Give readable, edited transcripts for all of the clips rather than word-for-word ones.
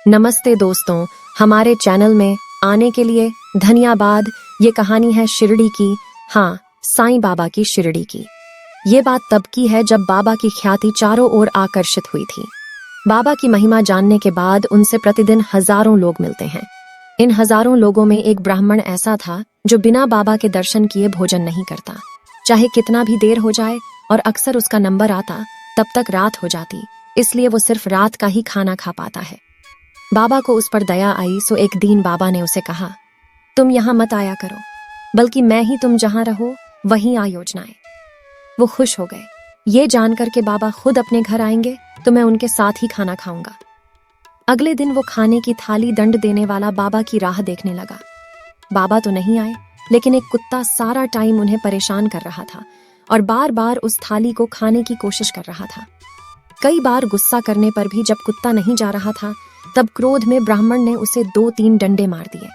नमस्ते दोस्तों, हमारे चैनल में आने के लिए धन्यवाद। ये कहानी है शिरडी की, हाँ, साईं बाबा की शिरडी की। ये बात तब की है जब बाबा की ख्याति चारों ओर आकर्षित हुई थी। बाबा की महिमा जानने के बाद उनसे प्रतिदिन हजारों लोग मिलते हैं। इन हजारों लोगों में एक ब्राह्मण ऐसा था जो बिना बाबा के दर्शन किए भोजन नहीं करता। चाहे कितना भी देर हो जाए और अक्सर उसका नंबर आता, तब तक रात हो जाती, इसलिए वो सिर्फ रात का ही खाना खा पाता है। बाबा को उस पर दया आई, सो एक दिन बाबा ने उसे कहा, तुम यहाँ मत आया करो, बल्कि मैं ही तुम जहां रहो वहीं आ योजनाएं। वो खुश हो गए। ये जानकर के बाबा खुद अपने घर आएंगे तो मैं उनके साथ ही खाना खाऊंगा। अगले दिन वो खाने की थाली दंड देने वाला बाबा की राह देखने लगा। बाबा तो नहीं आए, लेकिन एक कुत्ता सारा टाइम उन्हें परेशान कर रहा था और बार बार उस थाली को खाने की कोशिश कर रहा था। कई बार गुस्सा करने पर भी जब कुत्ता नहीं जा रहा था, तब क्रोध में ब्राह्मण ने उसे 2-3 डंडे मार दिए।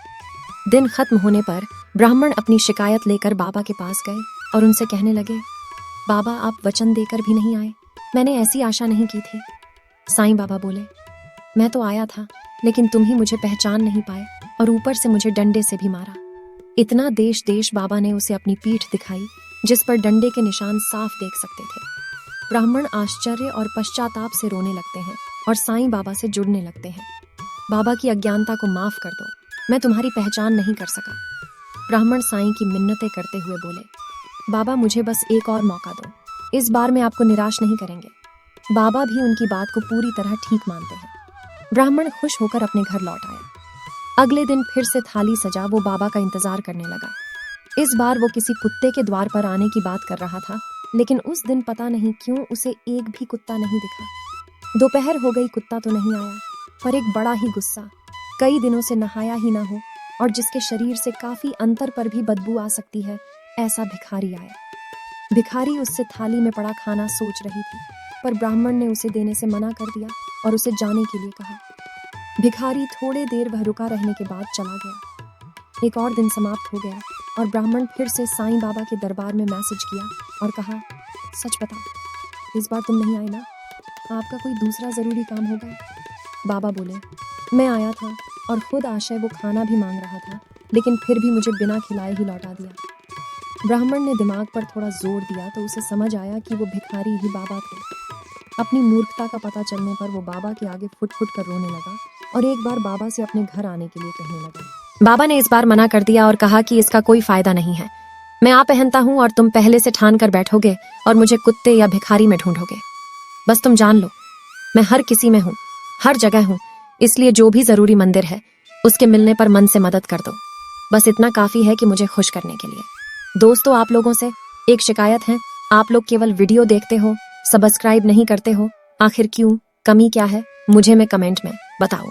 दिन खत्म होने पर ब्राह्मण अपनी शिकायत लेकर बाबा के पास गए और उनसे कहने लगे, बाबा, आप वचन देकर भी नहीं आए, मैंने ऐसी आशा नहीं की थी। साईं बाबा बोले, मैं तो आया था, लेकिन तुम ही मुझे पहचान नहीं पाए और ऊपर से मुझे डंडे से भी मारा। इतना देश बाबा ने उसे अपनी पीठ दिखाई, जिस पर डंडे के निशान साफ देख सकते थे। ब्राह्मण आश्चर्य और पश्चाताप से रोने लगते हैं और साईं बाबा से जुड़ने लगते हैं। बाबा की अज्ञानता को माफ कर दो, मैं तुम्हारी पहचान नहीं कर सका। ब्राह्मण साईं की मिन्नतें करते हुए बोले, बाबा, मुझे बस एक और मौका दो, इस बार मैं आपको निराश नहीं करेंगे। बाबा भी उनकी बात को पूरी तरह ठीक मानते हैं। ब्राह्मण खुश होकर अपने घर लौट आया। अगले दिन फिर से थाली सजा वो बाबा का इंतजार करने लगा। इस बार वो किसी कुत्ते के द्वार पर आने की बात कर रहा था, लेकिन उस दिन पता नहीं क्यों उसे एक भी कुत्ता नहीं दिखा। दोपहर हो गई, कुत्ता तो नहीं आया, पर एक बड़ा ही गुस्सा, कई दिनों से नहाया ही ना हो और जिसके शरीर से काफी अंतर पर भी बदबू आ सकती है, ऐसा भिखारी आया। भिखारी उससे थाली में पड़ा खाना सोच रही थी, पर ब्राह्मण ने उसे देने से मना कर दिया और उसे जाने के लिए कहा। भिखारी थोड़े देर वह रुका रहने के बाद चला गया। एक और दिन समाप्त हो गया और ब्राह्मण फिर से साईं बाबा के दरबार में मैसेज किया और कहा, सच बताओ, इस बार तुम नहीं आए ना? आपका कोई दूसरा जरूरी काम होगा? बाबा बोले, मैं आया था और खुद आशय वो खाना भी मांग रहा था, लेकिन फिर भी मुझे बिना खिलाए ही लौटा दिया। ब्राह्मण ने दिमाग पर थोड़ा जोर दिया तो उसे समझ आया कि वो भिखारी ही बाबा थे। अपनी मूर्खता का पता चलने पर वो बाबा के आगे फुट फुट कर रोने लगा और एक बार बाबा से अपने घर आने के लिए कहने लगा। बाबा ने इस बार मना कर दिया और कहा कि इसका कोई फायदा नहीं है। मैं आ पहनता हूँ और तुम पहले से ठान कर बैठोगे और मुझे कुत्ते या भिखारी में ढूंढोगे। बस तुम जान लो, मैं हर किसी में हूँ, हर जगह हूँ, इसलिए जो भी जरूरी मंदिर है उसके मिलने पर मन से मदद कर दो। बस इतना काफी है कि मुझे खुश करने के लिए। दोस्तों, आप लोगों से एक शिकायत है, आप लोग केवल वीडियो देखते हो, सब्सक्राइब नहीं करते हो। आखिर क्यों? कमी क्या है? मुझे में कमेंट में बताओ।